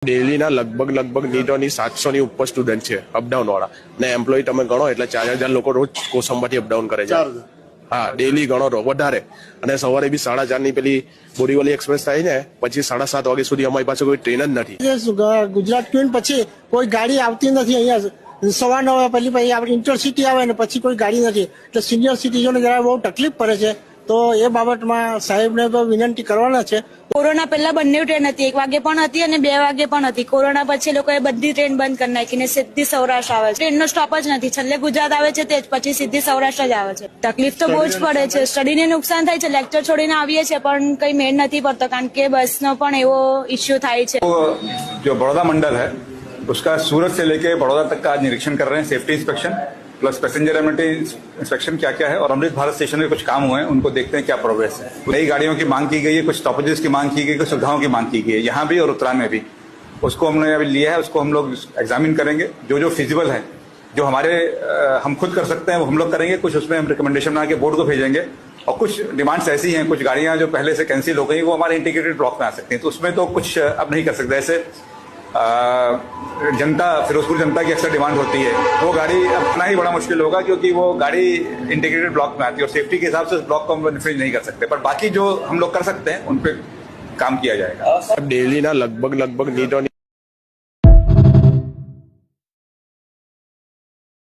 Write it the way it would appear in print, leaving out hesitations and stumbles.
ડેલીના લગભગ નીટોની 700ની ઉપર સ્ટુડન્ટ છે અપડાઉન વાળા, ને એમ્પ્લોય તમે ગણો એટલે 4000 લોકો રોજ કોસંબાથી અપડાઉન કરે છે. હા, ડેલી ગણો તો વધારે. અને સવારે બી 4:30 ની પેલી બોરીવલી એક્સપ્રેસ થાય ને, પછી 7:30 વાગે સુધી અમારી પાસે કોઈ ટ્રેન જ નથી. ગુજરાત ક્વીન પછી કોઈ ગાડી આવતી નથી અહીંયા. સવાર 9 પછી આપણે ઇન્ટરસિટી આવે ને પછી કોઈ ગાડી નથી, એટલે સિનિયર સિટીઝનને જરા બહુ તકલીફ પડે છે. તો એ બાબતમાં સાહેબને તો વિનંતી કરવાના છે. કોરોના પહેલા બંને ટ્રેન હતી, 1 વાગે પણ હતી અને 2 વાગે પણ હતી. કોરોના પછી લોકોએ બધી ટ્રેન બંધ કરી નાખીને સીધી સૌરાષ્ટ્ર આવે છે. ટ્રેનનો સ્ટોપ જ નથી, છેલ્લે ગુજરાત આવે છે તે જ, પછી સીધી સૌરાષ્ટ્ર જ આવે છે. તકલીફ તો બહુ જ પડે છે, સ્ટડીને નુકસાન થાય છે. લેક્ચર છોડીને આવીએ છીએ પણ કઈ મેળ નથી પડતો, કારણ કે બસનો પણ એવો ઇસ્યુ થાય છે. जो बड़ौदा मंडल है उसका सूरत से लेके बड़ौदा तक का आज निरीक्षण कर रहे हैं, safety inspection plus passenger amenity inspection क्या क्या है, और अमृत भारत स्टेशन में कुछ काम हुए हैं उनको देखते हैं क्या प्रोग्रेस है. नई गाड़ियों की मांग की गई है, कुछ स्टॉपेजेस की मांग की गई, कुछ सुविधाओं की मांग की गई है यहाँ भी और उत्तरायण में भी. उसको हमने अभी लिया है, उसको हम लोग एग्जामिन करेंगे. जो फिजिबल है, जो हमारे हम खुद कर सकते हैं वो हम लोग करेंगे. कुछ उसमें हम रिकमेंडेशन बना के बोर्ड को भेजेंगे. और कुछ डिमांड्स ऐसी हैं, कुछ गाड़ियां जो पहले से कैंसिल हो गई वो हमारे इंटीग्रेटेड ब्लॉक में आ सकती हैं, तो उसमें तो कुछ अब नहीं कर सकते. ऐसे जनता, फिरोजपुर जनता की अक्सर डिमांड होती है, वो गाड़ी अपना ही बड़ा मुश्किल होगा क्योंकि वो गाड़ी इंटीग्रेटेड ब्लॉक में आती है और सेफ्टी के हिसाब से उस ब्लॉक को हम इन्फ्रिंज नहीं कर सकते. पर बाकी जो हम लोग कर सकते हैं उन पे काम किया जाएगा. ડેલીના લગભગ નીટોની